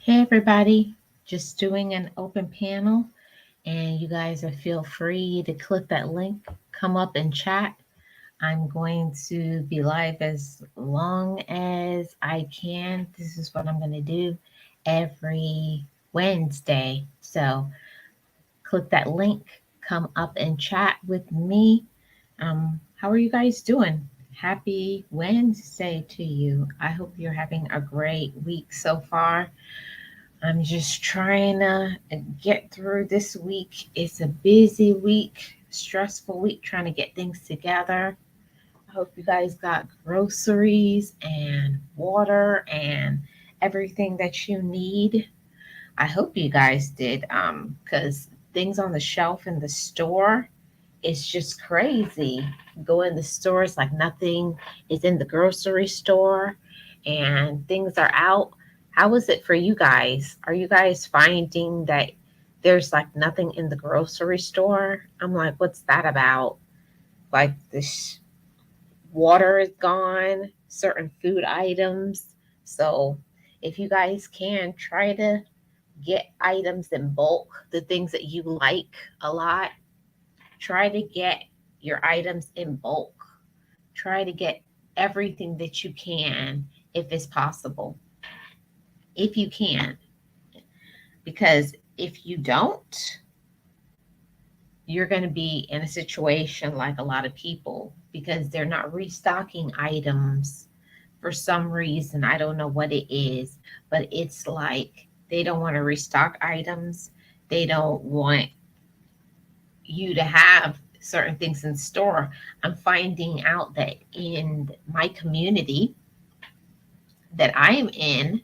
Hey everybody, just doing an open panel, and you guys are feel free to click that link, come up and chat. I'm going to be live as long as I can. This is what I'm going to do every Wednesday. So click that link, come up and chat with me. How are you guys doing? Happy Wednesday to you. I hope you're having a great week so far. I'm just trying to get through this week. It's a busy week, stressful week trying to get things together. I hope you guys got groceries and water and everything that you need. I hope you guys did, because things on the shelf in the store, it's just crazy. Go in the stores like nothing is in the grocery store and things are out. How is it for you guys? Are you guys finding that there's like nothing in the grocery store? I'm like, what's that about? Like this water is gone, certain food items. So if you guys can try to get items in bulk, the things that you like a lot, try to get your items in bulk. Try to get everything that you can if it's possible. If you can. Because if you don't, you're going to be in a situation like a lot of people because they're not restocking items for some reason. I don't know what it is, but it's like they don't want to restock items. They don't want you to have certain things in store. I'm finding out that in my community that I'm in,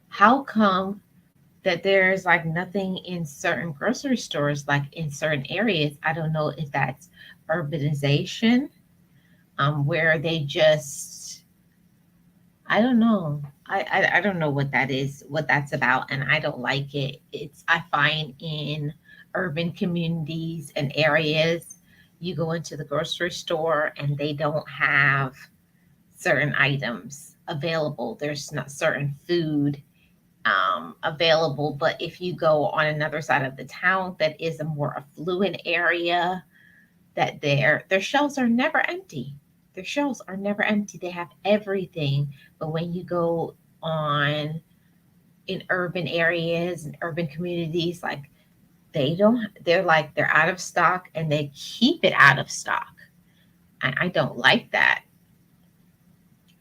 how come that there's like nothing in certain grocery stores, like in certain areas? I don't know if that's urbanization, where they just, I don't know. I don't know what that is, what that's about, and I don't like it. It's I find in urban communities and areas, you go into the grocery store and they don't have certain items available. There's not certain food available, but if you go on another side of the town that is a more affluent area, that their shelves are never empty. Their shelves are never empty. They have everything. But when you go on in urban areas and urban communities, like they don't, they're like they're out of stock and they keep it out of stock. I don't like that.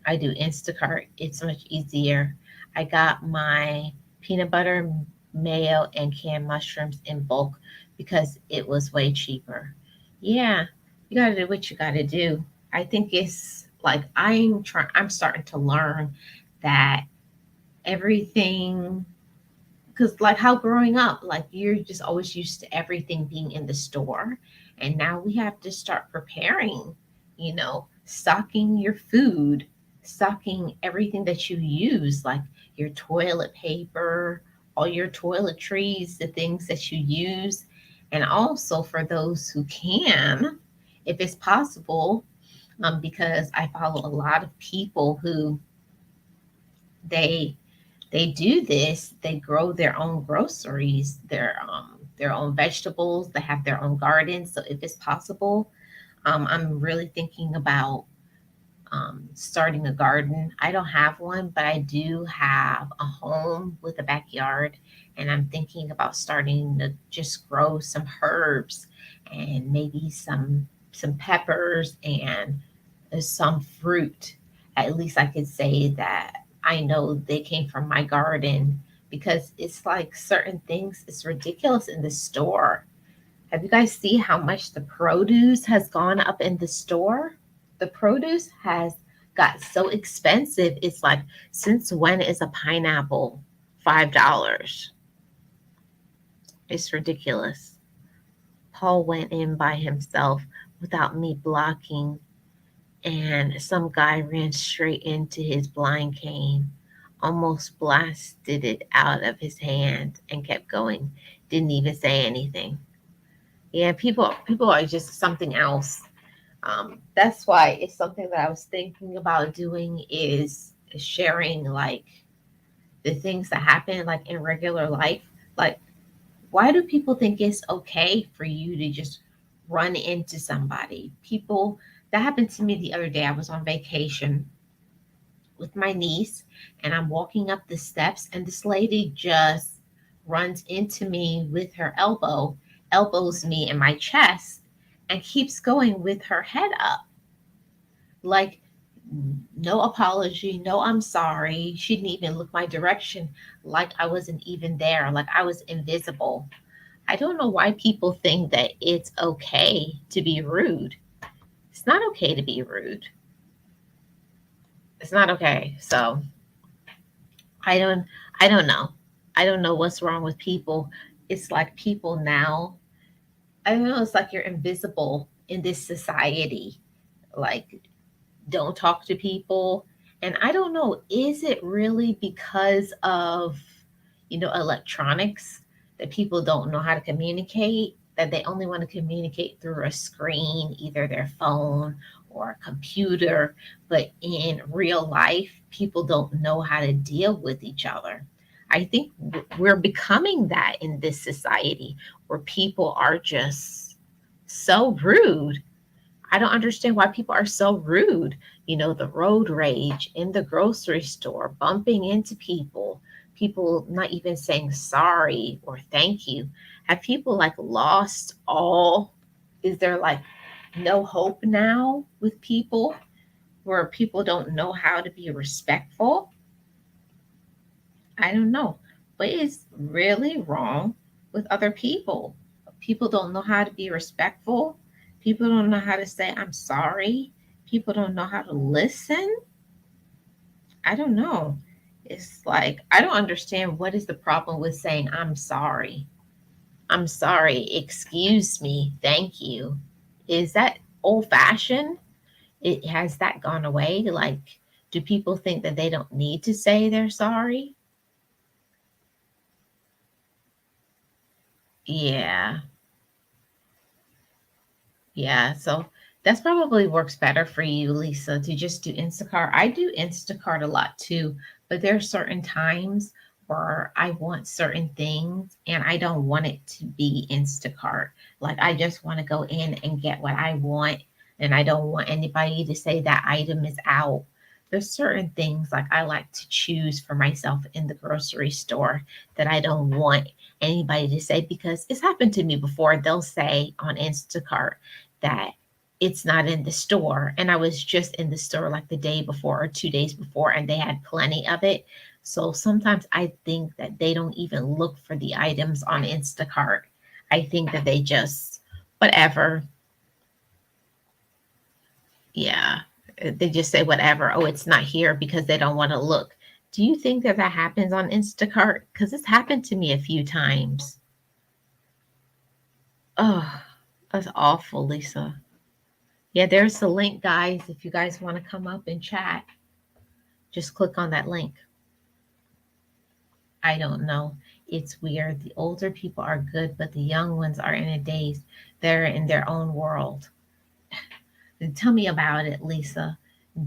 I do Instacart. It's much easier. I got my peanut butter, mayo, and canned mushrooms in bulk because it was way cheaper. Yeah, you got to do what you got to do. I think it's like I'm starting to learn that everything, because like how growing up, like you're just always used to everything being in the store, and now we have to start preparing, stocking your food, stocking everything that you use, like your toilet paper, all your toiletries, the things that you use. And also for those who can, if it's possible, because I follow a lot of people who they they do this. They grow their own groceries, their own vegetables. They have their own gardens. So if it's possible, I'm really thinking about starting a garden. I don't have one, but I do have a home with a backyard, and I'm thinking about starting to just grow some herbs and maybe some peppers and some fruit. At least I could say that I know they came from my garden, because it's like certain things, it's ridiculous in the store. Have you guys seen how much the produce has gone up in the store? The produce has got so expensive. It's like, since when is a pineapple $5? It's ridiculous. Paul went in by himself without me blocking, and some guy ran straight into his blind cane, almost blasted it out of his hand, and kept going. Didn't even say anything. Yeah, people are just something else. That's why it's something that I was thinking about doing, is sharing like the things that happen like in regular life. Like, why do people think it's okay for you to just run into somebody? People, that happened to me the other day. I was on vacation with my niece and I'm walking up the steps and this lady just runs into me with her elbow, elbows me in my chest and keeps going with her head up. Like, no apology, no I'm sorry. She didn't even look my direction, like I wasn't even there, like I was invisible. I don't know why people think that it's okay to be rude. It's not okay to be rude. It's not okay. So I don't I don't know. I don't know what's wrong with people. It's like people now, I don't know, it's like you're invisible in this society. Like, don't talk to people. And I don't know, is it really because of, electronics, that people don't know how to communicate, that they only want to communicate through a screen, either their phone or a computer, but in real life, people don't know how to deal with each other. I think we're becoming that in this society where people are just so rude. I don't understand why people are so rude. The road rage in the grocery store, bumping into people, people not even saying sorry or thank you. Have people like lost all? Is there like no hope now with people where people don't know how to be respectful? I don't know. What is really wrong with other people? People don't know how to be respectful. People don't know how to say, I'm sorry. People don't know how to listen. I don't know. It's like, I don't understand what is the problem with saying, I'm sorry. I'm sorry. Excuse me. Thank you. Is that old fashioned? It has that gone away? Like, do people think that they don't need to say they're sorry? Yeah. Yeah, so that's probably works better for you, Lisa, to just do Instacart. I do Instacart a lot too, but there are certain times where I want certain things and I don't want it to be Instacart. Like, I just want to go in and get what I want, and I don't want anybody to say that item is out. There's certain things like I like to choose for myself in the grocery store that I don't want anybody to say, because it's happened to me before. They'll say on Instacart that it's not in the store. And I was just in the store like the day before or 2 days before, and they had plenty of it. So sometimes I think that they don't even look for the items on Instacart. I think that they just, whatever. Yeah. They just say whatever. Oh, it's not here because they don't want to look. Do you think that that happens on Instacart? Because it's happened to me a few times. Oh, that's awful, Lisa. Yeah, there's the link, guys. If you guys want to come up and chat, just click on that link. I don't know. It's weird. The older people are good, but the young ones are in a daze. They're in their own world. Tell me about it, Lisa.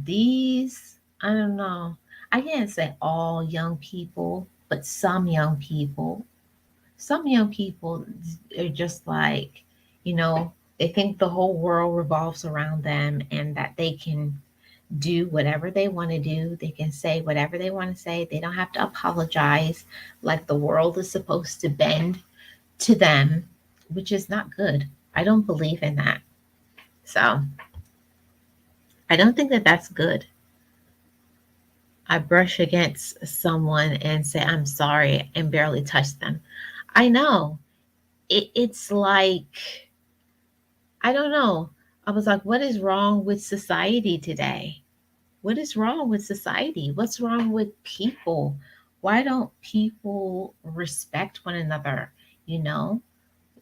These, I don't know. I can't say all young people, but some young people are just like, they think the whole world revolves around them and that they can do whatever they want to do. They can say whatever they want to say. They don't have to apologize, like the world is supposed to bend to them, which is not good. I don't believe in that. So I don't think that that's good. I brush against someone and say, I'm sorry, and barely touch them. I know. It's like, I don't know. I was like, what is wrong with society today? What is wrong with society? What's wrong with people? Why don't people respect one another? You know,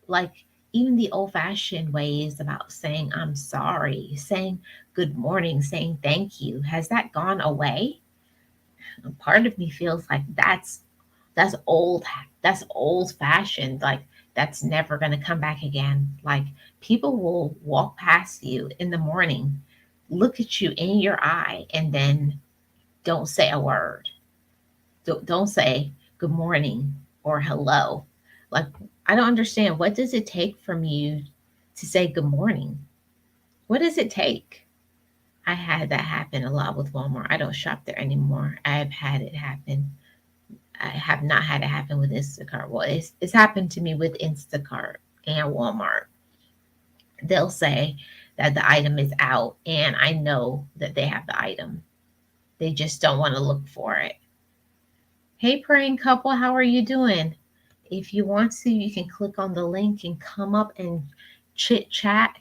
like, even the old fashioned ways about saying, I'm sorry, saying good morning, saying thank you, has that gone away? Part of me feels like that's old, that's old fashioned. Like, that's never going to come back again. Like, people will walk past you in the morning, look at you in your eye, and then don't say a word. Don't say good morning or hello. Like, I don't understand. What does it take from you to say good morning? What does it take? I had that happen a lot with Walmart. I don't shop there anymore. I have had it happen. I have not had it happen with Instacart. Well, it's happened to me with Instacart and Walmart. They'll say that the item is out, and I know that they have the item. They just don't want to look for it. Hey, praying couple, how are you doing? If you want to, you can click on the link and come up and chit chat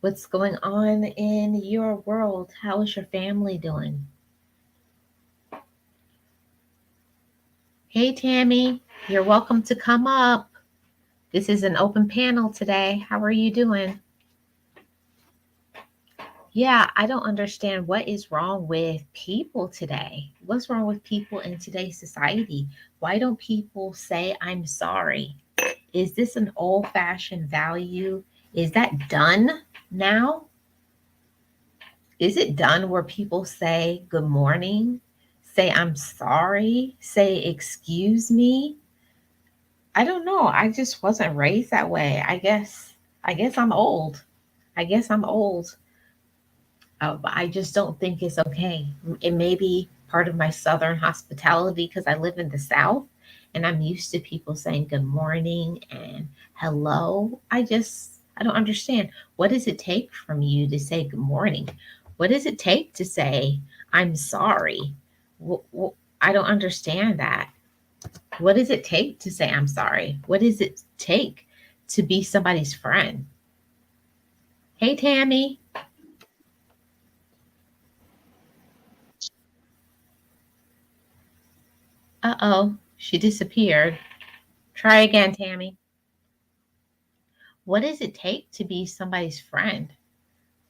what's going on in your world. How is your family doing? Hey, Tammy, you're welcome to come up. This is an open panel today. How are you doing? Yeah, I don't understand what is wrong with people today. What's wrong with people in today's society? Why don't people say, I'm sorry? Is this an old fashioned value? Is that done now? Is it done where people say good morning, say I'm sorry, say excuse me? I don't know. I just wasn't raised that way. I guess I'm old. I guess I'm old. But I just don't think it's okay. It may be part of my Southern hospitality because I live in the South and I'm used to people saying good morning and hello. I don't understand. What does it take from you to say good morning? What does it take to say, I'm sorry? I don't understand that. What does it take to say, I'm sorry? What does it take to be somebody's friend? Hey, Tammy. Uh-oh, she disappeared. Try again, Tammy. What does it take to be somebody's friend?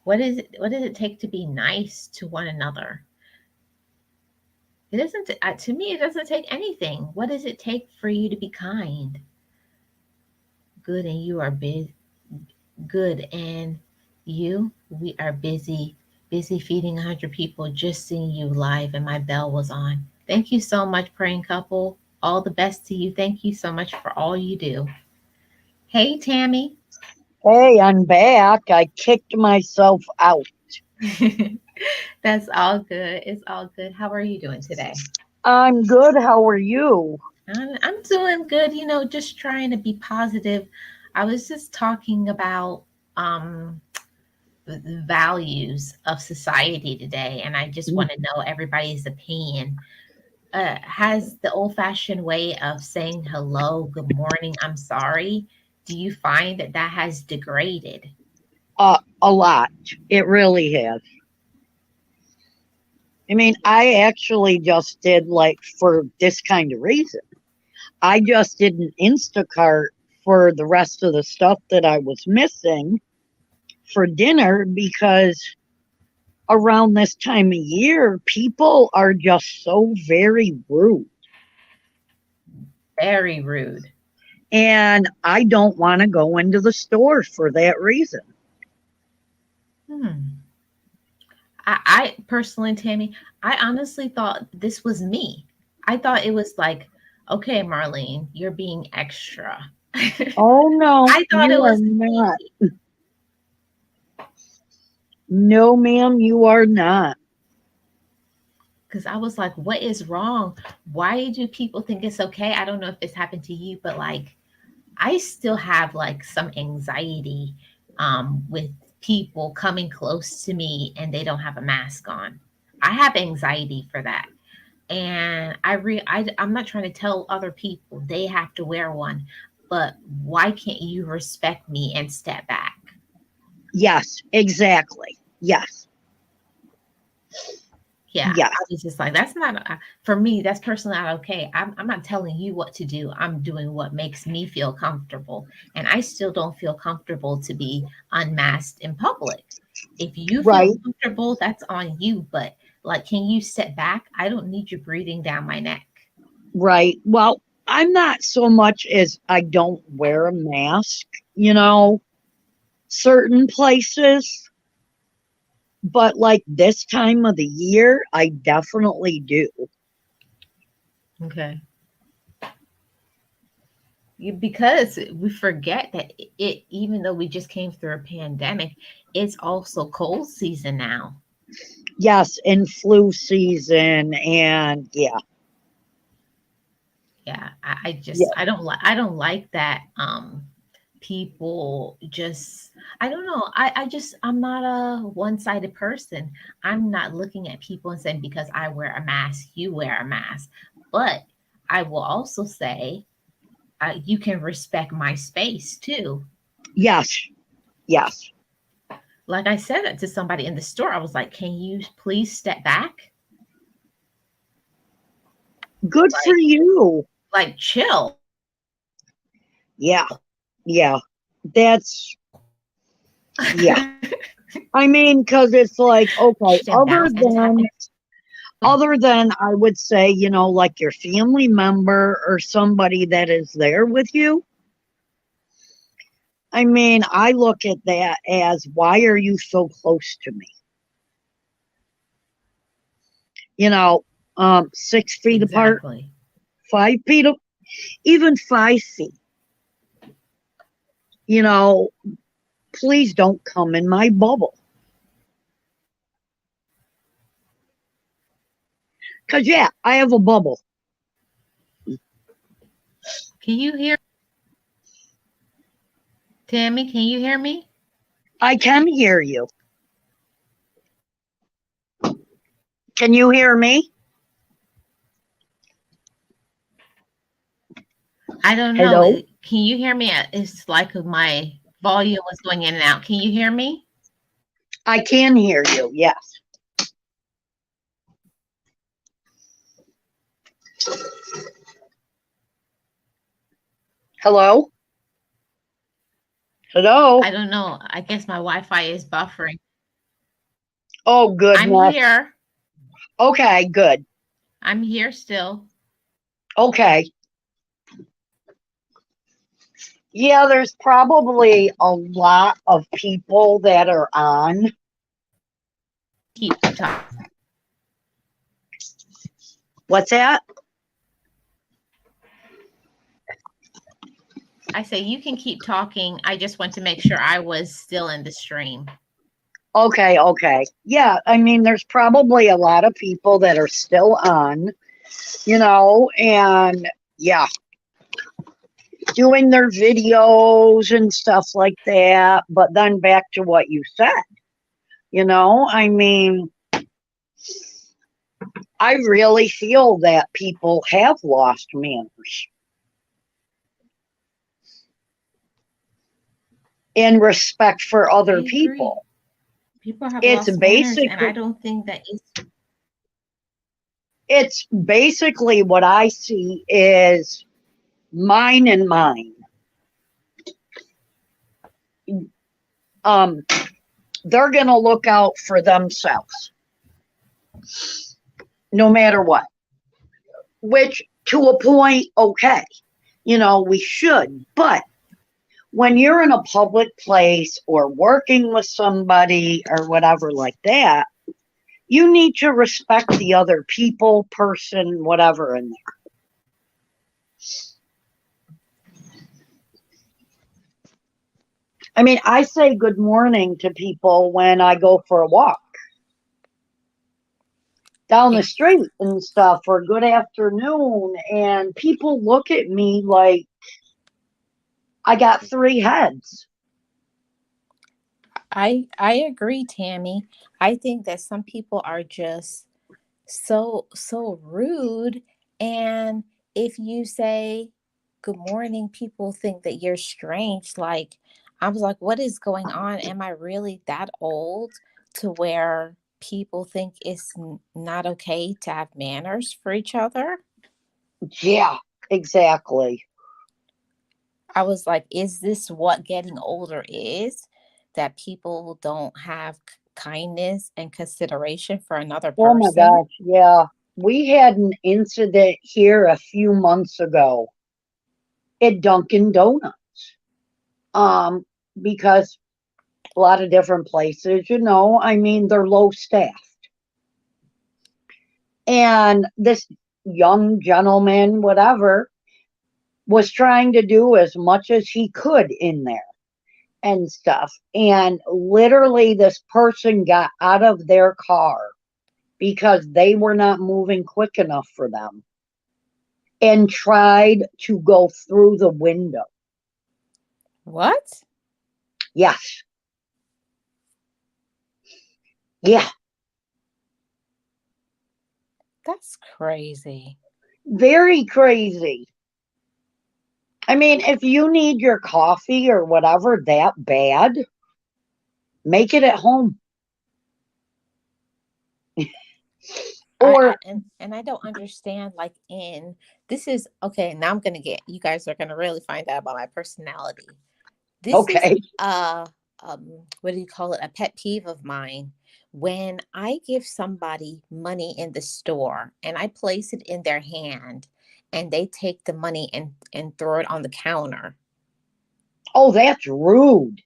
What does it take to be nice to one another? It doesn't to me it doesn't take anything. What does it take for you to be kind? Good, and you are good, and we are busy feeding 100 people, just seeing you live and my bell was on. Thank you so much, praying couple. All the best to you. Thank you so much for all you do. Hey, Tammy. Hey, I'm back. I kicked myself out. That's all good. It's all good. How are you doing today? I'm good. How are you? I'm doing good, just trying to be positive. I was just talking about um, the values of society today, and I just want to know everybody's opinion. Has the old fashioned way of saying hello, good morning, I'm sorry, do you find that that has degraded? A lot. It really has. I mean, I actually just did like for this kind of reason. I just did an Instacart for the rest of the stuff that I was missing for dinner because around this time of year, people are just so very rude. Very rude. And I don't want to go into the store for that reason. Hmm. I personally, Tammy, I honestly thought this was me. I thought it was like, okay, Marlene, you're being extra. Oh, no, I thought it you are was me not. No, ma'am, you are not. because I was like, what is wrong? Why do people think it's okay? I don't know if this happened to you, but like, I still have like some anxiety with people coming close to me and they don't have a mask on. I have anxiety for that. And I'm not trying to tell other people they have to wear one, but why can't you respect me and step back? Yes, exactly. Yes, Yeah, I yes, was just like, that's not for me. That's personally not okay. I'm not telling you what to do. I'm doing what makes me feel comfortable, and I still don't feel comfortable to be unmasked in public. If you feel right, comfortable, that's on you. But like, can you step back? I don't need you breathing down my neck. right. Well, I'm not so much as I don't wear a mask, you know, certain places, but like this time of the year, I definitely do. Okay. Because we forget that even though we just came through a pandemic, it's also cold season now. Yes, and flu season, and yeah, Yeah, I yeah, just I don't like that people just I don't know. I'm not a one-sided person. I'm not looking at people and saying because I wear a mask, you wear a mask. But I will also say you can respect my space too. yes, yes. Like I said it to somebody in the store, I was like, "Can you please step back? Good for Like you. chill." Yeah, yeah. That's, yeah. I mean, because it's like, okay, Stand down and just have other than I would say, like your family member or somebody that is there with you. I mean, I look at that as why are you so close to me? You know, 6 feet apart, exactly. 5 feet, even 5 feet. You know, please don't come in my bubble. Cause yeah, I have a bubble. Can you hear Tammy? Can you hear me? I can hear you. Can you hear me? I don't know. Hello? Can you hear me? It's like my volume was going in and out. Can you hear me? I can hear you. Yes. Hello? Hello? I don't know. I guess my Wi-Fi is buffering. Oh I'm goodness. here. Okay, good. I'm here still. Okay. Yeah, there's probably a lot of people that are on. Keep talking. What's that? I say you can keep talking. I just want to make sure I was still in the stream. Okay, okay. Yeah, I mean, there's probably a lot of people that are still on, and yeah, doing their videos and stuff like that. But then back to what you said, I mean, I really feel that people have lost manners and respect for I other agree. people. People have It's lost manners, and I basically don't think that it's basically what I see is mine and mine. Um, they're gonna look out for themselves, no matter what. Which to a point, okay, we should, but when you're in a public place or working with somebody or whatever like that, you need to respect the other people, person, whatever in there. I mean, I say good morning to people when I go for a walk down the it, street and stuff, or good afternoon, and people look at me like I got three heads. I agree, Tammy. I think that some people are just so rude, and if you say good morning, people think that you're strange. Like I was like, what is going on? Am I really that old to where people think it's not okay to have manners for each other? Yeah, exactly. I was like, is this what getting older is? That people don't have kindness and consideration for another Oh my person? gosh, yeah. We had an incident here a few months ago at Dunkin' Donuts. Um, because a lot of different places, I mean, they're low staffed. And this young gentleman, whatever, was trying to do as much as he could in there and stuff. And literally, this person got out of their car because they were not moving quick enough for them and tried to go through the window. What? Yes. Yeah. That's crazy. Very crazy. I mean, if you need your coffee or whatever that bad, make it at home. Or And I don't understand, like, in this is okay, now I'm gonna get, you guys are gonna really find out about my personality. This is okay. what do you call it? A pet peeve of mine. When I give somebody money in the store and I place it in their hand and they take the money and throw it on the counter. Oh, that's rude.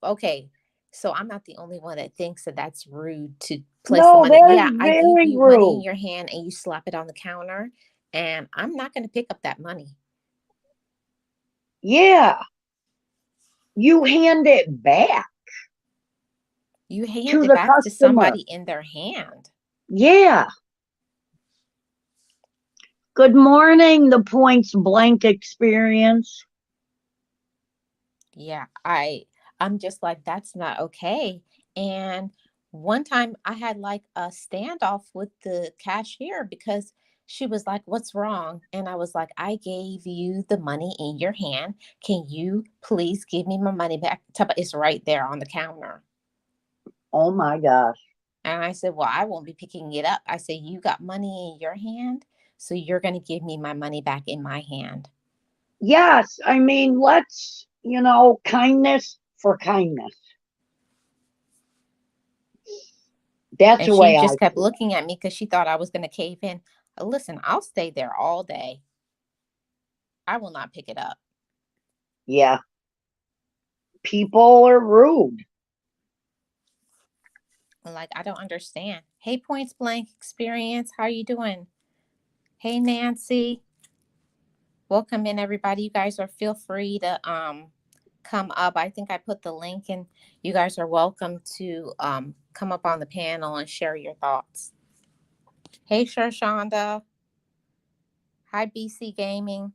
Okay. So I'm not the only one that thinks that that's rude to place the No, money. that Yeah, is I give very you money in rude. your hand and you slap it on the counter, and I'm not going to pick up that money. Yeah. You hand it back You hand to it the back to customer. somebody in their hand. Yeah. Good morning, the Points Blank experience. Yeah, I'm just like, that's not okay. And one time I had like a standoff with the cashier because she was like, "What's wrong?" And I was like, "I gave you the money in your hand. Can you please give me my money back?" It's right there on the counter. Oh my gosh. And I said, "Well, I won't be picking it up." I said, "You got money in your hand, so you're going to give me my money back in my hand." Yes, I mean, let's, kindness for kindness. That's And the she way I just kept feel. looking at me because she thought I was going to cave in. Listen, I'll stay there all day. I will not pick it up. Yeah. People are rude. Like, I don't understand. Hey, Points Blank Experience, how are you doing? Hey, Nancy. Welcome in, everybody. You guys are feel free to come up. I think I put the link in. You guys are welcome to come up on the panel and share your thoughts. Hey, Shonda. Hi, BC Gaming.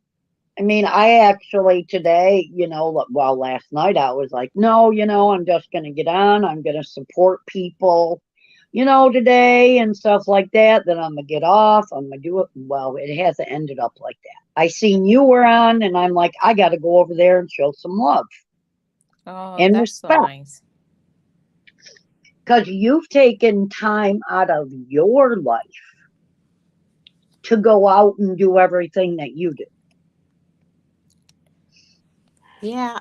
I mean, I actually today, well, last night I was like, no, I'm just going to get on. I'm going to support people, today and stuff like that. Then I'm going to get off. I'm going to do it. Well, it hasn't ended up like that. I seen you were on and I'm like, I got to go over there and show some love Oh, and that's so respect nice. because you've taken time out of your life to go out and do everything that you do. Yeah,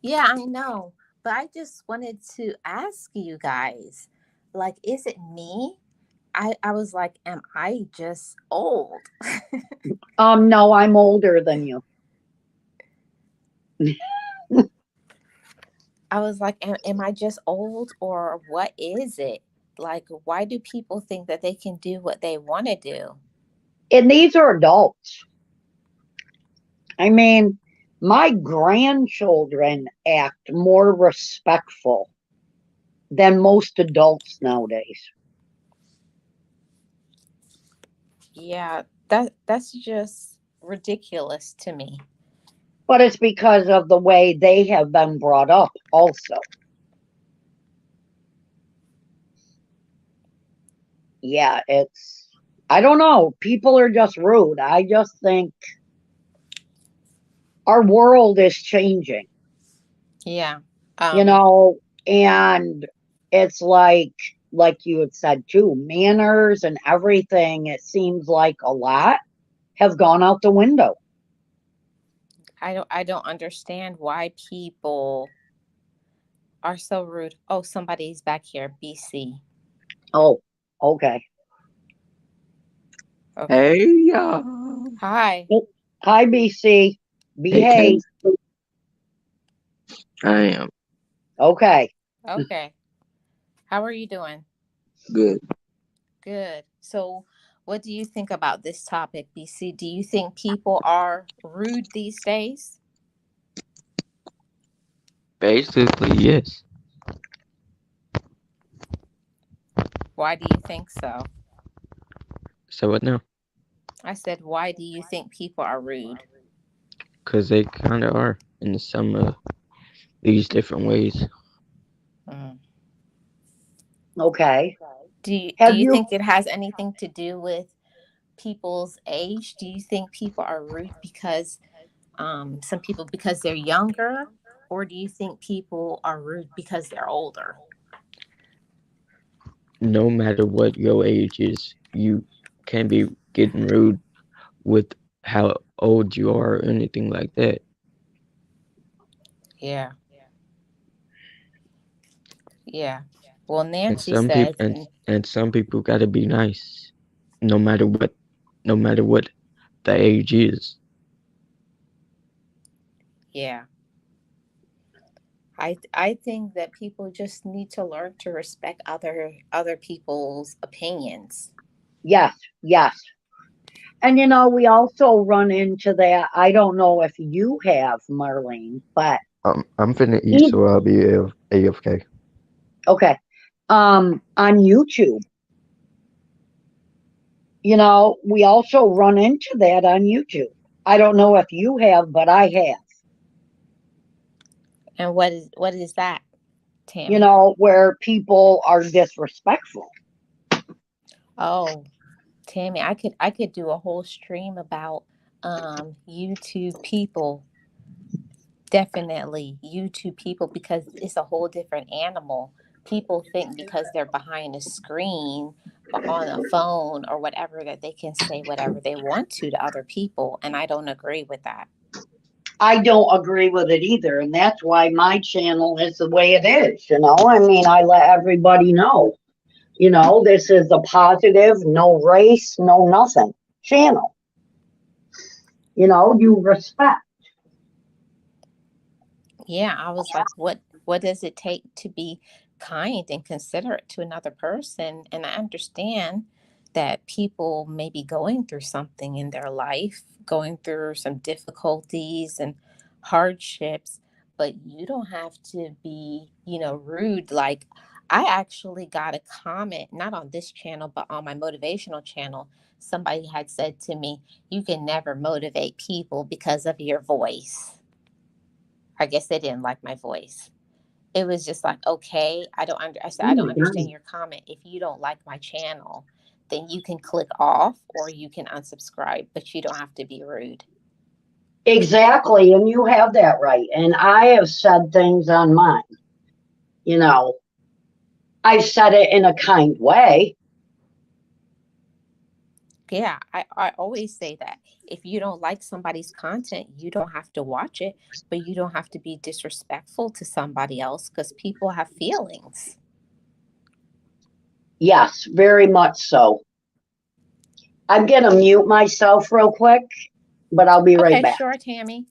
yeah, I know. But I just wanted to ask you guys, like, is it me? I was like, am I just old? No, I'm older than you. I was like, am I just old or what is it? Like, why do people think that they can do what they want to do? And these are adults. I mean, my grandchildren act more respectful than most adults nowadays. Yeah, that's just ridiculous to me. But it's because of the way they have been brought up, also. Yeah, I don't know. People are just rude. I just think our world is changing, Yeah. you Um, know, and it's like you had said too, manners and everything, it seems like a lot have gone out the window. I don't understand why people are so rude. Oh, somebody's back here, BC. Oh, okay. Okay. Hey, y'all. Hi. Hi, BC. Hey, Behave. Ken. I am Okay. Okay. How are you doing? good. Good. So, What do you think about this topic, BC? Do you think people are rude these days? Basically, yes. Why do you think so? So what now? I said, why do you think people are rude? Because they kind of are in some of these different ways. Mm. Okay. Do Have you you? think it has anything to do with people's age? Do you think people are rude because some people because they're younger, or do you think people are rude because they're older? No matter what your age is, you can be getting rude with how old you are or anything like that. Yeah, yeah. Well, And Nancy some people says, and some people gotta be nice, no matter what, no matter what the age is. yeah. I think that people just need to learn to respect other people's opinions. Yes, yes. And we also run into that. I don't know if you have, Marlene, but I'm finna eat, e- so I'll be AFK. okay. On YouTube, we also run into that on YouTube. I don't know if you have, but I have. And what is that, Tammy? Where people are disrespectful. Oh, Tammy, I could do a whole stream about YouTube people. Definitely YouTube people, because it's a whole different animal. People think because they're behind a screen but on a phone or whatever that they can say whatever they want to other people, and I don't agree with that. I don't agree with it either, and that's why my channel is the way it is. I mean, I let everybody know. This is a positive, no race, no nothing channel. You respect. Yeah, I was like, what does it take to be kind and considerate to another person? And I understand that people may be going through something in their life, going through some difficulties and hardships, but you don't have to be, rude. Like, I actually got a comment, not on this channel, but on my motivational channel. Somebody had said to me, you can never motivate people because of your voice. I guess they didn't like my voice. It was just like, okay, I said, Oh I don't my God. understand your comment. If you don't like my channel, then you can click off or you can unsubscribe, but you don't have to be rude. Exactly, and you have that right. And I have said things on mine. You know, I've said it in a kind way. Yeah, I always say that. If you don't like somebody's content, you don't have to watch it, but you don't have to be disrespectful to somebody else because people have feelings. Yes, very much so. I'm gonna mute myself real quick, but I'll be right Okay, back. sure, Tammy.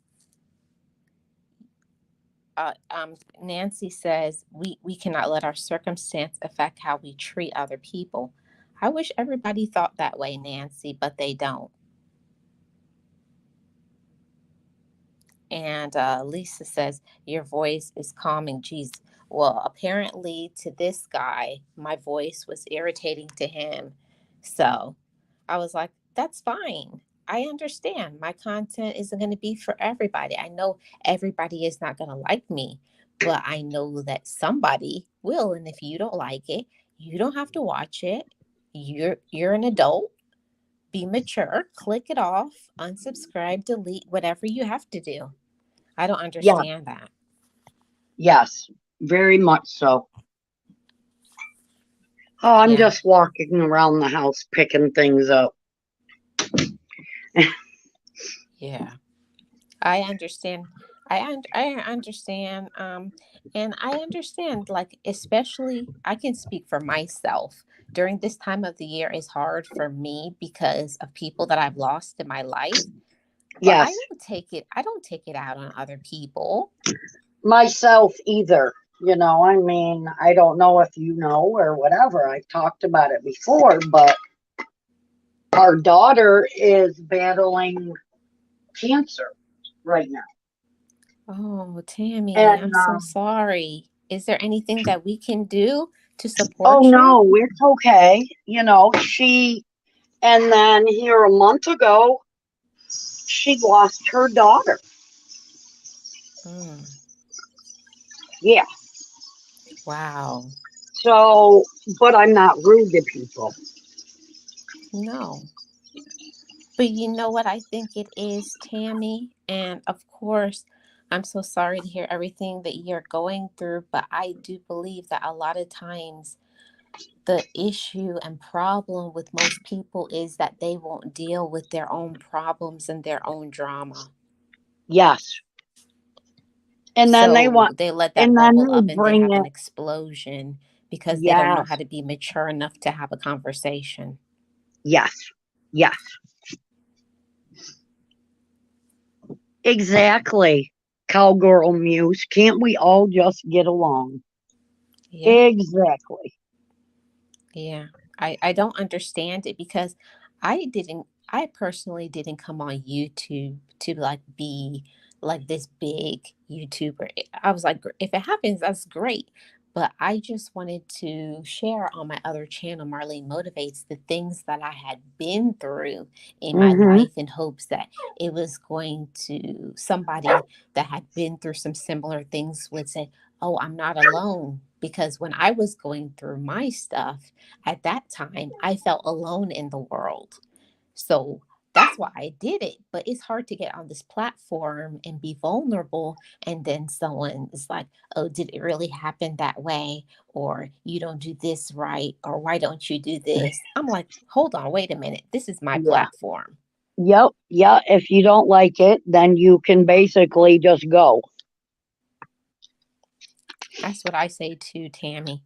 Nancy says we cannot let our circumstance affect how we treat other people. I wish everybody thought that way, Nancy, but they don't. And Lisa says your voice is calming. Geez, well, apparently to this guy, my voice was irritating to him. So I was like, that's fine. I understand. My content isn't going to be for everybody. I know everybody is not going to like me, but I know that somebody will. And if you don't like it, you don't have to watch it. You're an adult. Be mature. Click it off. Unsubscribe. Delete. Whatever you have to do. I don't Yeah, understand that. yes, very much so. Oh, I'm Yeah. just walking around the house picking things up. Yeah. I understand. I understand. And I understand, like, especially I can speak for myself. During this time of the year is hard for me because of people that I've lost in my life. But Yes, I don't take it out on other people. myself either. I mean, I don't know if you know or whatever. I've talked about it before, but our daughter is battling cancer right now. Oh, Tammy, And I'm so sorry. Is there anything that we can do to oh support you? no, it's okay. And then here a month ago, she lost her daughter. Mm, Yeah. wow. So, but I'm not rude to people. No. But you know what I think it is, Tammy? And of course, I'm so sorry to hear everything that you're going through, but I do believe that a lot of times the issue and problem with most people is that they won't deal with their own problems and their own drama. Yes. And then they So want, they let that and then bubble they up and they bring have it. an explosion because they don't know how Yes. to be mature enough to have a conversation. Yes. Yes. Exactly. Cowgirl Muse. Can't we all just get along? Yeah. Exactly. Yeah, I don't understand it because I personally didn't come on YouTube to like be like this big YouTuber. I was like, if it happens, that's great. But I just wanted to share on my other channel, Marlene Motivates, the things that I had been through in my Mm-hmm. life in hopes that it was going to somebody that had been through some similar things would say, oh, I'm not alone. Because when I was going through my stuff, at that time, I felt alone in the world. So that's why I did it. But it's hard to get on this platform and be vulnerable. And then someone is like, oh, did it really happen that way? Or you don't do this right? Or why don't you do this? I'm like, hold on, wait a minute. This is my Yeah. platform. Yep. Yeah. If you don't like it, then you can basically just go. That's what I say to Tammy.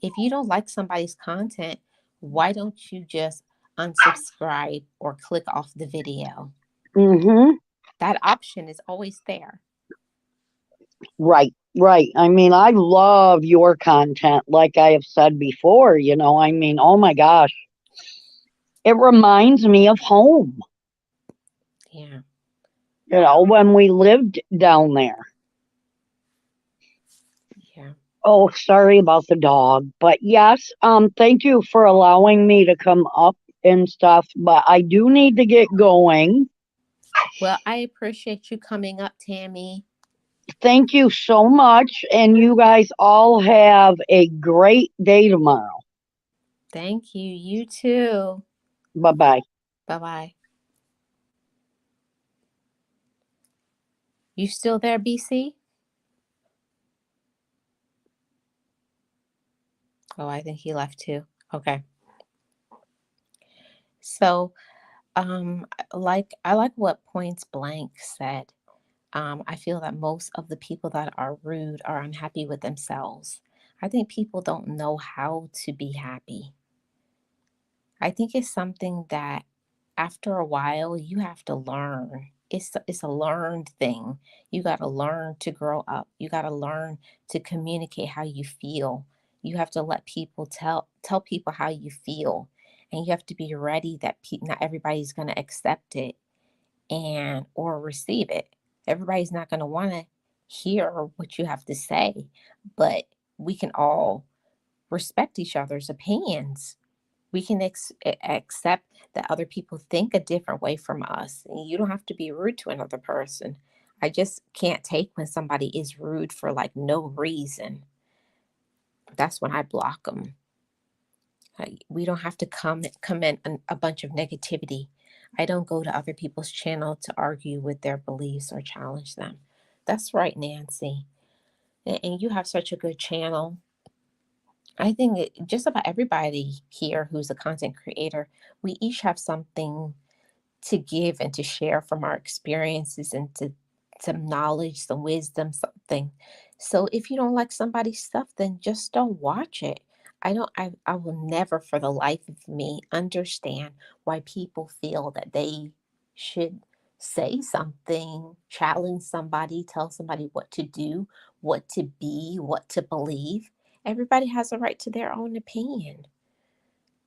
If you don't like somebody's content, why don't you just unsubscribe or click off the video? Mm-hmm. That option is always there. Right. Right. I mean, I love your content, like I have said before. I mean, oh my gosh, it reminds me of home, Yeah. when we lived down there. Yeah. Oh, sorry about the dog. But yes, thank you for allowing me to come up and stuff. But I do need to get going. Well, I appreciate you coming up, Tammy. Thank you so much. And you guys all have a great day tomorrow. Thank you. You too. Bye bye. Bye bye. You still there, BC? Oh, I think he left too. Okay. So, I like what Points Blank said. I feel that most of the people that are rude are unhappy with themselves. I think people don't know how to be happy. I think it's something that after a while you have to learn. It's a learned thing. You got to learn to grow up. You got to learn to communicate how you feel. You have to let people tell people how you feel, and you have to be ready that not everybody's going to accept it and or receive it. Everybody's not going to want to hear what you have to say, but we can all respect each other's opinions. We can accept that other people think a different way from us. And you don't have to be rude to another person. I just can't take when somebody is rude for like no reason. That's when I block them. We don't have to comment a bunch of negativity. I don't go to other people's channel to argue with their beliefs or challenge them. That's right, Nancy. And you have such a good channel. I think just about everybody here who's a content creator, we each have something to give and to share from our experiences and to some knowledge, some wisdom, something. So if you don't like somebody's stuff, then just don't watch it. I will never for the life of me understand why people feel that they should say something, challenge somebody, tell somebody what to do, what to be, what to believe. Everybody has a right to their own opinion.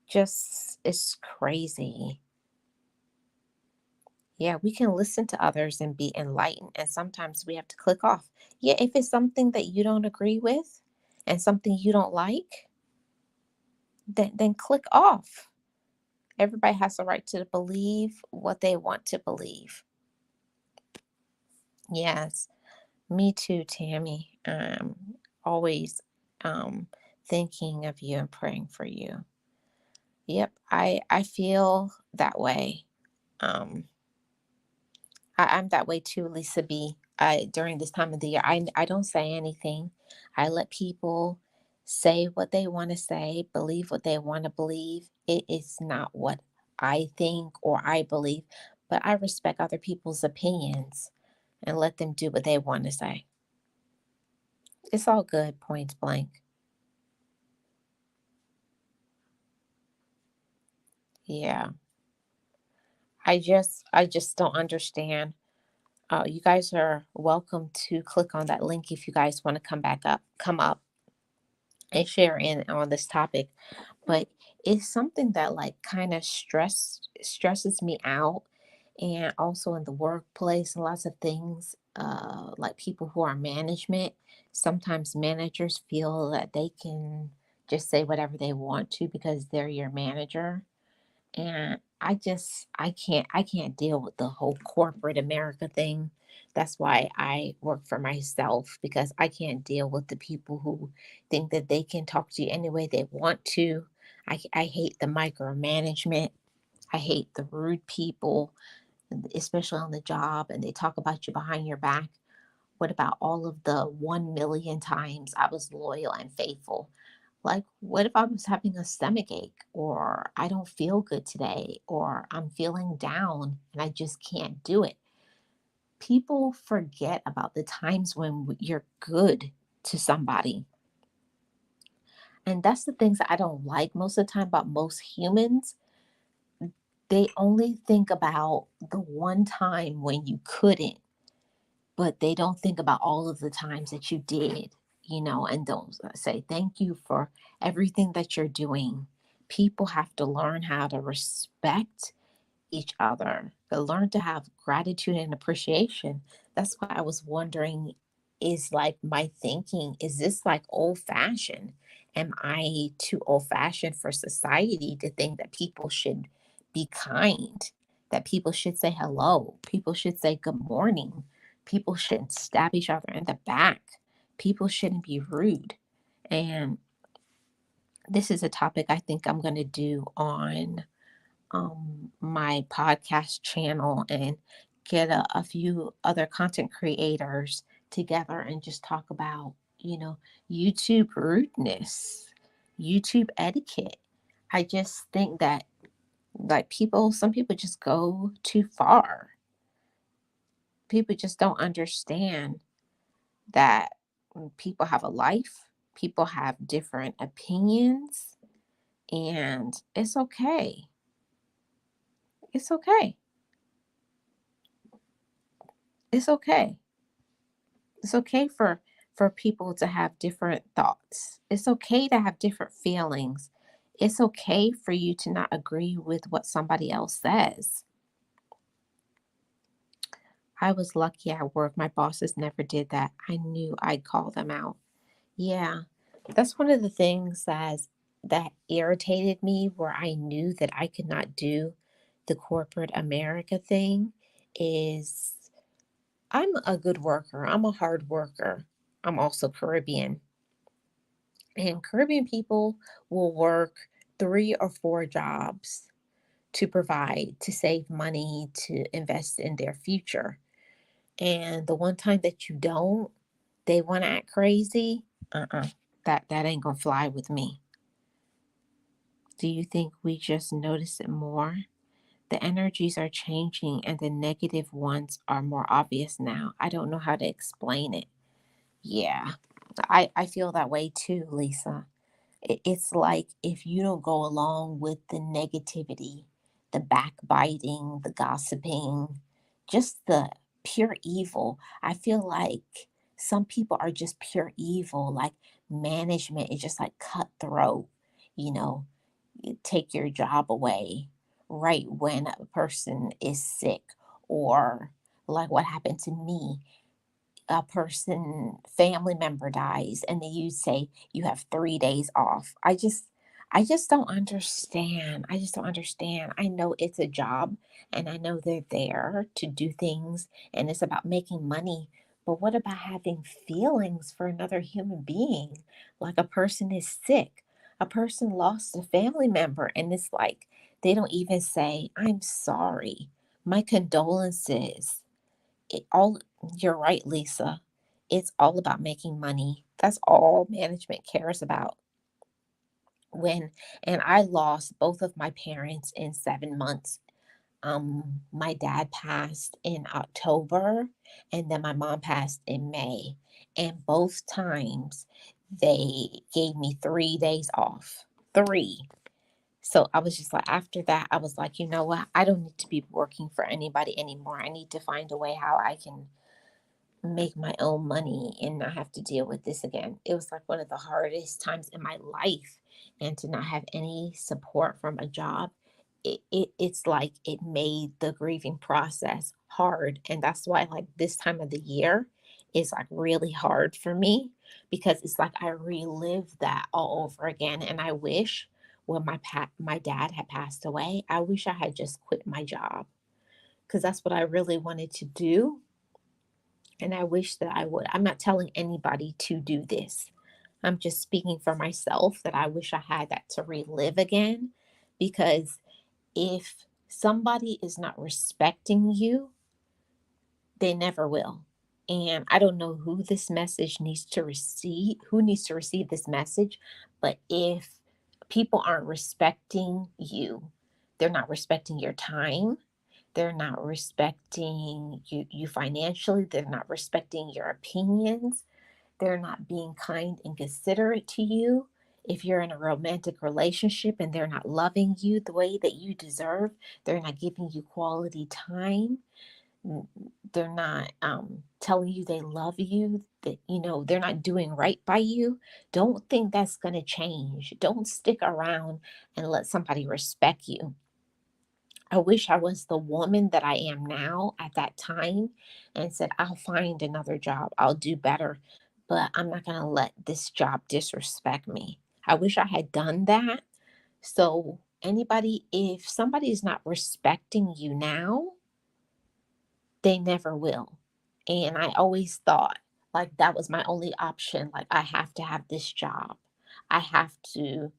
Just it's crazy. Yeah, we can listen to others and be enlightened. And sometimes we have to click off. Yeah, if it's something that you don't agree with and something you don't like, then click off. Everybody has the right to believe what they want to believe. Yes, me too, Tammy. Always um thinking of you and praying for you. Yep, I feel that way. Um I'm that way too, Lisa B. During this time of the year, I don't say anything. I let people say what they want to say, believe what they want to believe. It is not what I think or I believe, but I respect other people's opinions and let them do what they want to say. It's all good, point blank. Yeah. I just don't understand. You guys are welcome to click on that link if you guys want to come up and share in on this topic. But it's something that like kind of stresses me out, and also in the workplace, lots of things, like people who are management, sometimes managers feel that they can just say whatever they want to because they're your manager. And I can't deal with the whole corporate America thing. That's why I work for myself, because I can't deal with the people who think that they can talk to you any way they want to. I hate the micromanagement. I hate the rude people, especially on the job, and they talk about you behind your back. What about all of the 1 million times I was loyal and faithful? Like, what if I was having a stomach ache, or I don't feel good today, or I'm feeling down and I just can't do it? People forget about the times when you're good to somebody. And that's the things that I don't like most of the time about most humans. They only think about the one time when you couldn't, but they don't think about all of the times that you did, and don't say thank you for everything that you're doing. People have to learn how to respect each other, to learn to have gratitude and appreciation. That's why I was wondering, is like my thinking, is this like old fashioned? Am I too old fashioned for society to think that people should be kind, that people should say hello, people should say good morning, people shouldn't stab each other in the back, people shouldn't be rude? And this is a topic I think I'm going to do on my podcast channel, and get a few other content creators together and just talk about, YouTube rudeness, YouTube etiquette. I just think that, like, some people just go too far. People just don't understand that people have a life, people have different opinions, and it's okay. It's okay. It's okay. It's okay for people to have different thoughts. It's okay to have different feelings. It's okay for you to not agree with what somebody else says. I was lucky at work. My bosses never did that. I knew I'd call them out. Yeah. That's one of the things that irritated me, where I knew that I could not do the corporate America thing, is I'm a good worker. I'm a hard worker. I'm also Caribbean. And Caribbean people will work 3 or 4 jobs to provide, to save money, to invest in their future. And the one time that you don't, they want to act crazy. That ain't gonna fly with me. Do you think we just notice it more? The energies are changing and the negative ones are more obvious now. I don't know how to explain it. Yeah, I feel that way too, Lisa. It's like if you don't go along with the negativity, the backbiting, the gossiping, just the pure evil. I feel like some people are just pure evil. Like, management is just like cutthroat, you know, you take your job away right when a person is sick, or like what happened to me, a family member dies, and then you say you have 3 days off. I just don't understand. I just don't understand. I know it's a job, and I know they're there to do things, and it's about making money. But what about having feelings for another human being? Like a person is sick, a person lost a family member, and it's like they don't even say, I'm sorry, my condolences. It all You're right, Lisa. It's all about making money. That's all management cares about. When and I lost both of my parents in 7 months. My dad passed in October, and then my mom passed in May. And both times they gave me 3 days off. Three. So I was just like, after that, I was like, you know what? I don't need to be working for anybody anymore. I need to find a way how I can make my own money and not have to deal with this again. It was like one of the hardest times in my life. And to not have any support from a job, it's like it made the grieving process hard. And that's why, like, this time of the year is like really hard for me, because it's like I relive that all over again. And I wish when my dad had passed away, I wish I had just quit my job, because that's what I really wanted to do, and I wish that I would. I'm not telling anybody to do this. I'm just speaking for myself that I wish I had that to relive again. Because if somebody is not respecting you, they never will. And I don't know who needs to receive this message, but if people aren't respecting you, they're not respecting your time, they're not respecting you financially, they're not respecting your opinions, they're not being kind and considerate to you. If you're in a romantic relationship and they're not loving you the way that you deserve, they're not giving you quality time, they're not telling you they love you, that they're not doing right by you, don't think that's going to change. Don't stick around and let somebody respect you. I wish I was the woman that I am now at that time and said, I'll find another job, I'll do better, but I'm not going to let this job disrespect me. I wish I had done that. So anybody, if somebody is not respecting you now, they never will. And I always thought like that was my only option. Like, I have to have this job. I have to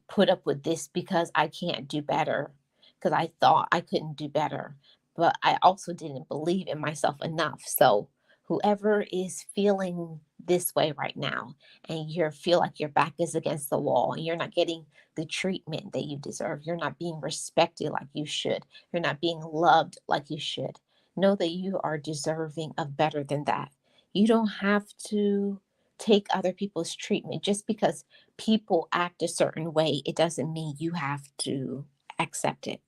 put up with this because I can't do better. Because I thought I couldn't do better. But I also didn't believe in myself enough. So whoever is feeling this way right now, and you feel like your back is against the wall and you're not getting the treatment that you deserve, you're not being respected like you should, you're not being loved like you should, know that you are deserving of better than that. You don't have to take other people's treatment. Just because people act a certain way, it doesn't mean you have to accept it.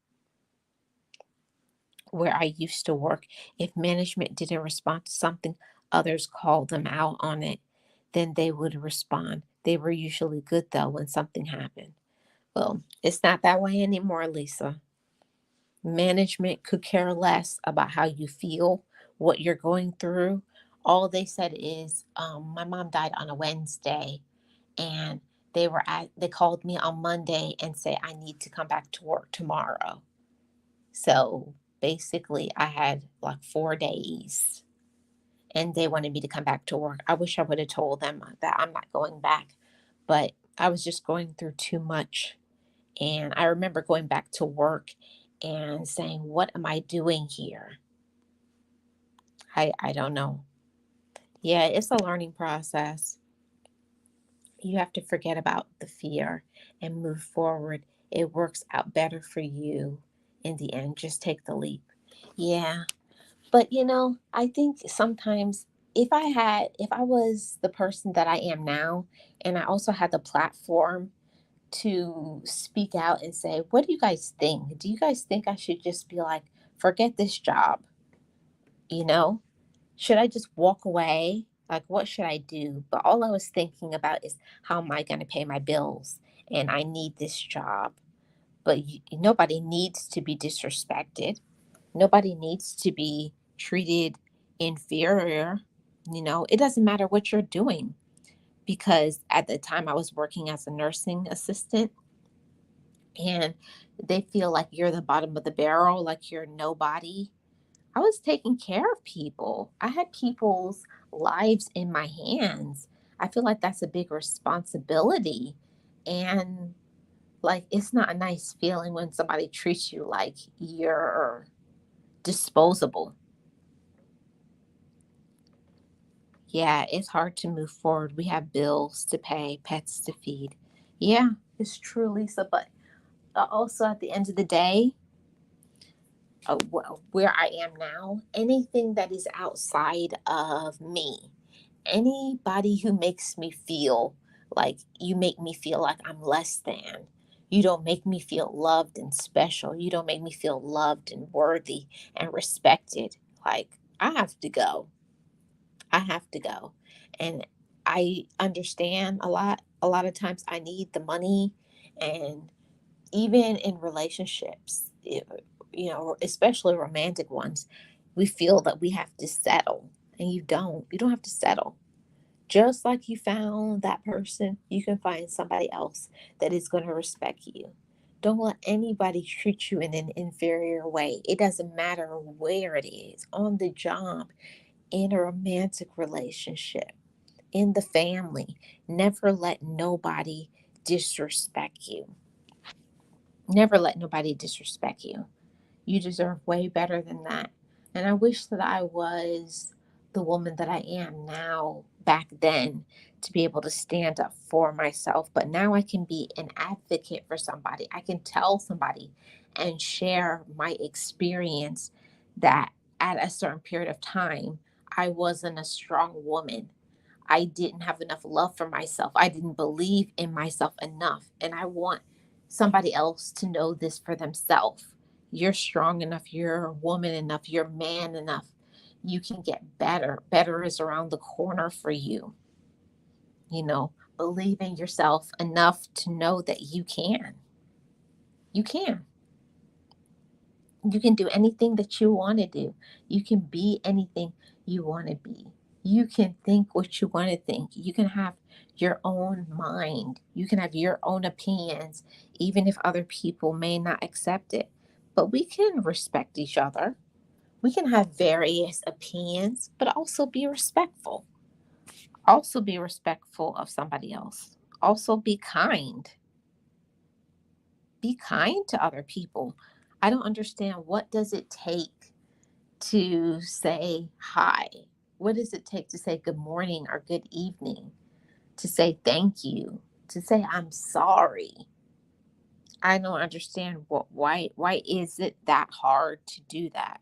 Where I used to work, if management didn't respond to something, others called them out on it, then they would respond. They were usually good though when something happened. Well, it's not that way anymore, Lisa. Management could care less about how you feel, what you're going through. All they said is, my mom died on a Wednesday, and they called me on Monday and say I need to come back to work tomorrow. So basically, I had like 4 days, and they wanted me to come back to work. I wish I would have told them that I'm not going back, but I was just going through too much. And I remember going back to work and saying, what am I doing here? I don't know. Yeah, it's a learning process. You have to forget about the fear and move forward. It works out better for you in the end. Just take the leap. Yeah. But I think sometimes if I was the person that I am now, and I also had the platform to speak out and say, what do you guys think? Do you guys think I should just be like, forget this job? You know, should I just walk away? Like, what should I do? But all I was thinking about is, how am I going to pay my bills? And I need this job. But nobody needs to be disrespected. Nobody needs to be treated inferior. It doesn't matter what you're doing, because at the time I was working as a nursing assistant, and they feel like you're the bottom of the barrel, like you're nobody. I was taking care of people. I had people's lives in my hands. I feel like that's a big responsibility. And like, it's not a nice feeling when somebody treats you like you're disposable. Yeah, it's hard to move forward. We have bills to pay, pets to feed. Yeah, it's true, Lisa. But also at the end of the day, where I am now, anything that is outside of me, anybody who makes me feel like, you make me feel like I'm less than. You don't make me feel loved and special. You don't make me feel loved and worthy and respected. Like, I have to go. I have to go. And I understand a lot of times I need the money. And even in relationships, especially romantic ones, we feel that we have to settle. And you don't have to settle. Just like you found that person, you can find somebody else that is going to respect you. Don't let anybody treat you in an inferior way. It doesn't matter where it is, on the job, in a romantic relationship, in the family. Never let nobody disrespect you. Never let nobody disrespect you. You deserve way better than that. And I wish that I was the woman that I am now back then, to be able to stand up for myself. But now I can be an advocate for somebody. I can tell somebody and share my experience that at a certain period of time, I wasn't a strong woman. I didn't have enough love for myself. I didn't believe in myself enough. And I want somebody else to know this for themselves. You're strong enough. You're a woman enough. You're man enough. You can get better. Better is around the corner for you. Believe in yourself enough to know that you can. You can. You can do anything that you want to do. You can be anything you want to be. You can think what you want to think. You can have your own mind. You can have your own opinions, even if other people may not accept it. But we can respect each other. We can have various opinions, but also be respectful. Also be respectful of somebody else. Also be kind. Be kind to other people. I don't understand, what does it take to say hi? What does it take to say good morning or good evening? To say thank you? To say I'm sorry? I don't understand why is it that hard to do that?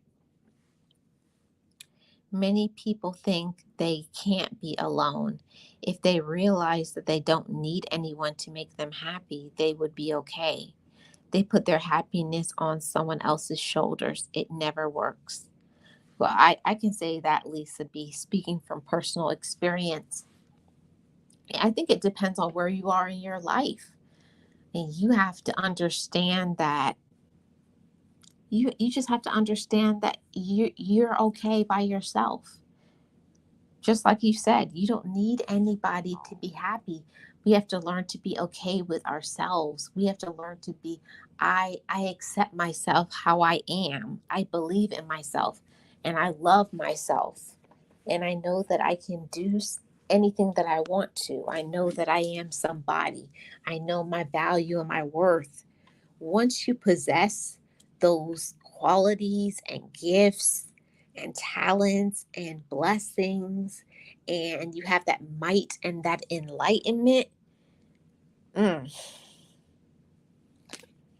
Many people think they can't be alone. If they realize that they don't need anyone to make them happy, they would be okay. They put their happiness on someone else's shoulders. It never works. Well, I can say that, Lisa B, speaking from personal experience. I think it depends on where you are in your life. And you have to understand that you just have to understand that you're okay by yourself. Just like you said, you don't need anybody to be happy. We have to learn to be okay with ourselves. We have to learn to be, I accept myself how I am. I believe in myself and I love myself. And I know that I can do anything that I want to. I know that I am somebody. I know my value and my worth. Once you possess those qualities and gifts and talents and blessings, and you have that might and that enlightenment, mm,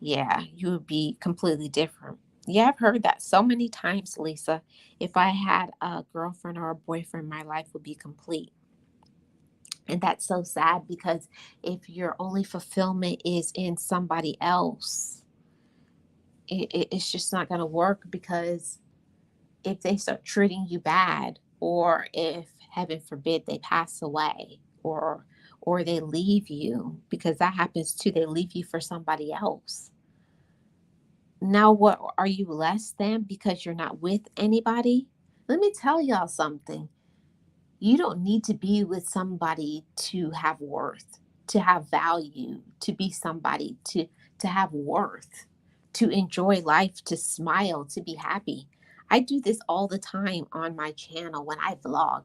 yeah, you would be completely different. Yeah, I've heard that so many times, Lisa. If I had a girlfriend or a boyfriend, my life would be complete. And that's so sad, because if your only fulfillment is in somebody else, it's just not going to work. Because if they start treating you bad, or if, heaven forbid, they pass away, or they leave you, because that happens too, they leave you for somebody else, Now, what are you less than because you're not with anybody? Let me tell y'all something. You don't need to be with somebody to have worth, to have value, to be somebody, to have worth, to enjoy life, to smile, to be happy. I do this all the time on my channel when I vlog.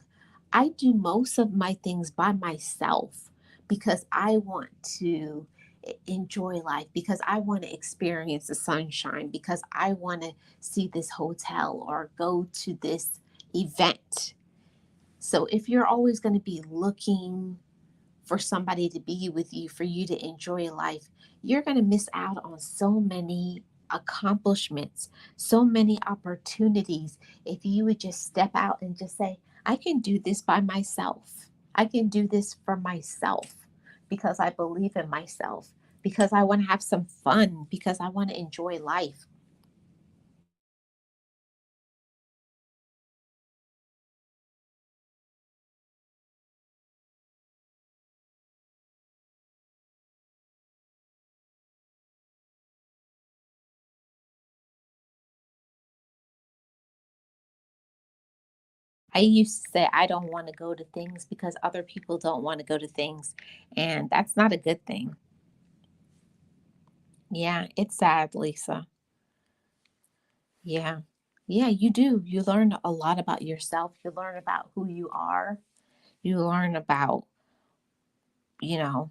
I do most of my things by myself because I want to enjoy life, because I want to experience the sunshine, because I want to see this hotel or go to this event. So if you're always going to be looking for somebody to be with you, for you to enjoy life, you're going to miss out on so many accomplishments, so many opportunities. If you would just step out and just say, I can do this by myself. I can do this for myself because I believe in myself, because I want to have some fun, because I want to enjoy life. I used to say I don't want to go to things because other people don't want to go to things. And that's not a good thing. Yeah, it's sad, Lisa. Yeah. Yeah, you do. You learn a lot about yourself. You learn about who you are. You learn about, you know,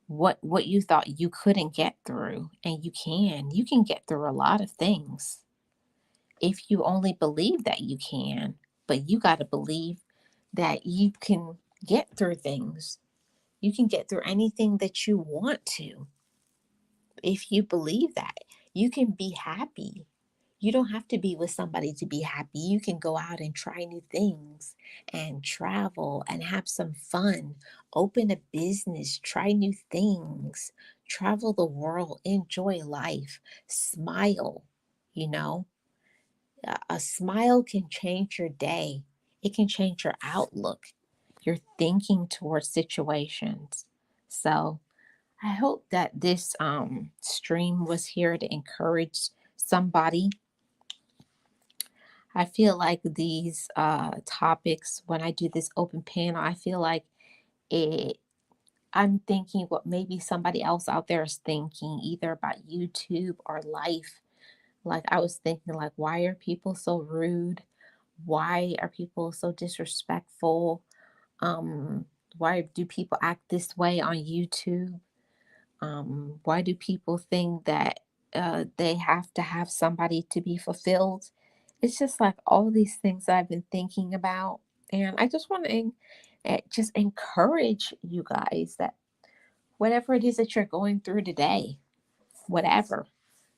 what you thought you couldn't get through, and you can. You can get through a lot of things if you only believe that you can. But you got to believe that you can get through things. You can get through anything that you want to. If you believe that, you can be happy. You don't have to be with somebody to be happy. You can go out and try new things and travel and have some fun. Open a business, try new things, travel the world, enjoy life, smile. You know, a smile can change your day, it can change your outlook, your thinking towards situations. So, I hope that this stream was here to encourage somebody. I feel like these topics, when I do this open panel, I feel like it. I'm thinking what maybe somebody else out there is thinking, either about YouTube or life. Like I was thinking, like, why are people so rude? Why are people so disrespectful? Um, why do people act this way on YouTube? Why do people think that they have to have somebody to be fulfilled? It's just like all these things I've been thinking about. And I just want to just encourage you guys that whatever it is that you're going through today, whatever,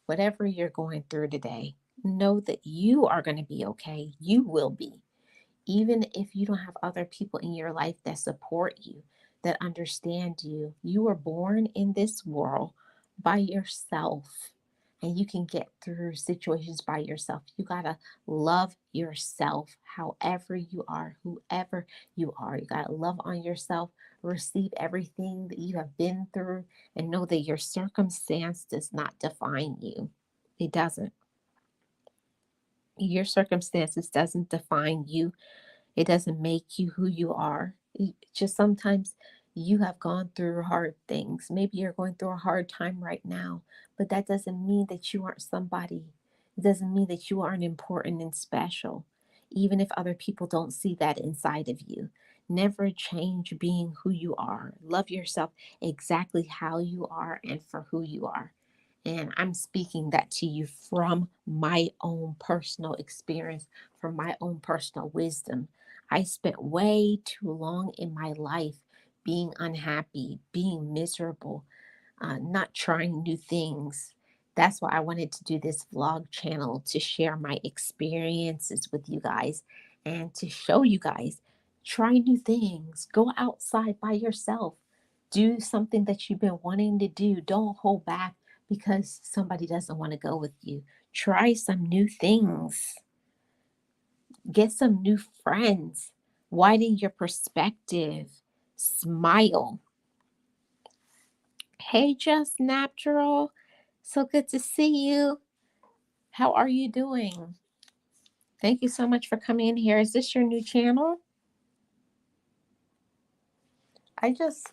whatever you're going through today, know that you are going to be okay. You will be, even if you don't have other people in your life that support you, that understand you. You were born in this world by yourself, and you can get through situations by yourself. You got to love yourself however you are, whoever you are. You got to love on yourself, receive everything that you have been through, and know that your circumstance does not define you. It doesn't. Your circumstances doesn't define you. It doesn't make you who you are. Just sometimes you have gone through hard things. Maybe you're going through a hard time right now, but that doesn't mean that you aren't somebody. It doesn't mean that you aren't important and special, even if other people don't see that inside of you. Never change being who you are. Love yourself exactly how you are and for who you are. And I'm speaking that to you from my own personal experience, from my own personal wisdom. I spent way too long in my life being unhappy, being miserable, not trying new things. That's why I wanted to do this vlog channel, to share my experiences with you guys and to show you guys, try new things, go outside by yourself, do something that you've been wanting to do. Don't hold back because somebody doesn't want to go with you. Try some new things, get some new friends, widen your perspective, smile. Hey, Just Natural. So good to see you. How are you doing? Thank you so much for coming in here. Is this your new channel? I just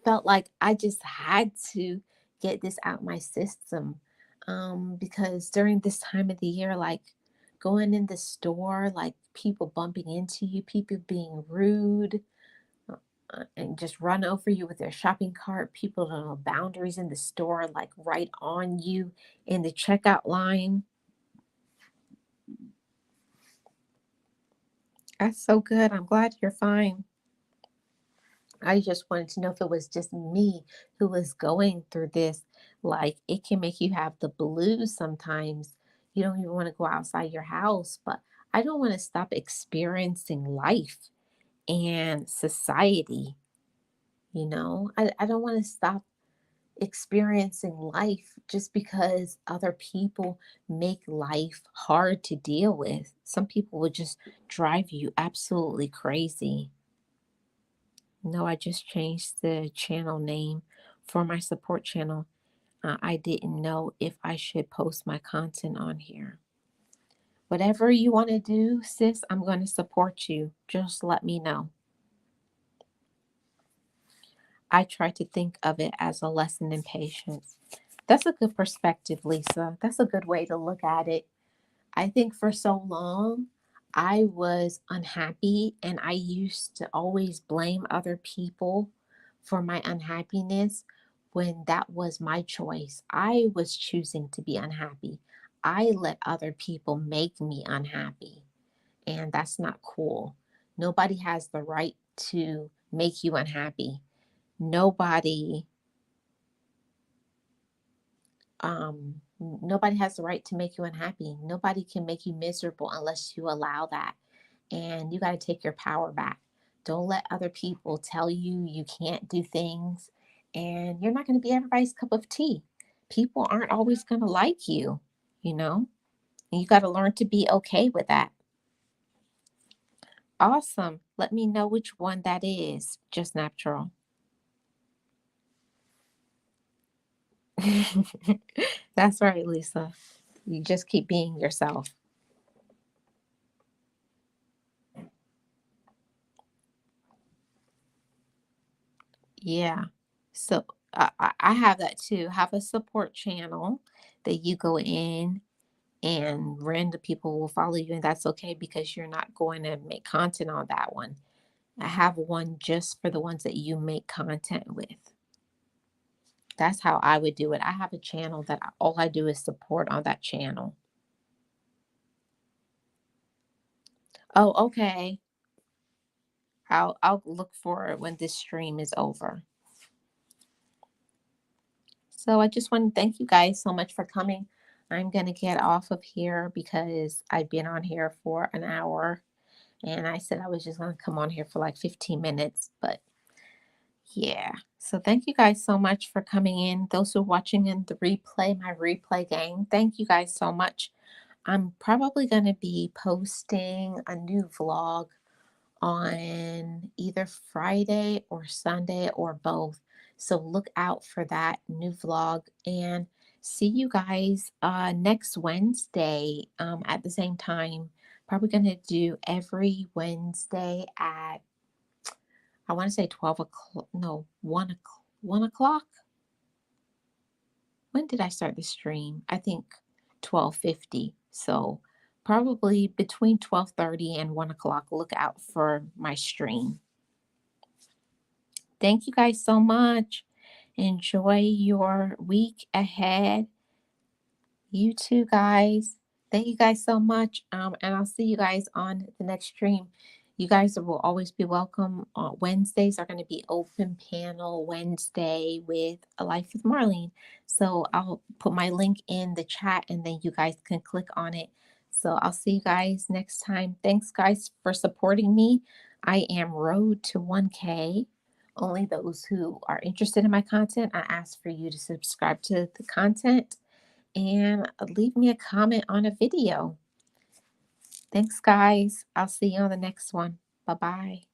felt like I just had to get this out my system. Because during this time of the year, like going in the store, like people bumping into you, people being rude, and just run over you with their shopping cart, people don't know boundaries in the store, like right on you in the checkout line. That's so good. I'm glad you're fine. I just wanted to know if it was just me who was going through this. Like, it can make you have the blues sometimes. You don't even want to go outside your house, but I don't want to stop experiencing life and society. I don't want to stop experiencing life just because other people make life hard to deal with. Some people would just drive you absolutely crazy. No, I just changed the channel name for my support channel. I didn't know if I should post my content on here. Whatever you want to do, sis, I'm going to support you. Just let me know. I try to think of it as a lesson in patience. That's a good perspective, Lisa. That's a good way to look at it. I think for so long, I was unhappy and I used to always blame other people for my unhappiness when that was my choice. I was choosing to be unhappy. I let other people make me unhappy, and that's not cool. Nobody has the right to make you unhappy. Nobody nobody has the right to make you unhappy. Nobody can make you miserable unless you allow that. And you got to take your power back. Don't let other people tell you you can't do things, and you're not going to be everybody's cup of tea. People aren't always going to like you, you know? And you got to learn to be okay with that. Awesome. Let me know which one that is. Just natural. That's right, Lisa. You just keep being yourself. Yeah. So I have that too. Have a support channel that you go in and random people will follow you, and that's okay because you're not going to make content on that one. I have one just for the ones that you make content with. That's how I would do it. I have a channel that all I do is support on that channel. Oh, okay. I'll look for it when this stream is over. So I just want to thank you guys so much for coming. I'm going to get off of here because I've been on here for an hour, and I said I was just going to come on here for like 15 minutes, but yeah. So thank you guys so much for coming in. Those who are watching in the replay, my replay gang, thank you guys so much. I'm probably going to be posting a new vlog on either Friday or Sunday or both. So look out for that new vlog, and see you guys next Wednesday at the same time. Probably going to do every Wednesday at, I want to say 12 o'clock, no, 1 o'clock. 1 o'clock? When did I start the stream? I think 12:50. So probably between 12:30 and 1 o'clock. Look out for my stream. Thank you guys so much. Enjoy your week ahead. You too, guys. Thank you guys so much. And I'll see you guys on the next stream. You guys will always be welcome. Wednesdays are going to be open panel Wednesday with A Life with Marlene. So I'll put my link in the chat and then you guys can click on it. So I'll see you guys next time. Thanks, guys, for supporting me. I am road to 1K. Only those who are interested in my content, I ask for you to subscribe to the content and leave me a comment on a video. Thanks, guys. I'll see you on the next one. Bye-bye.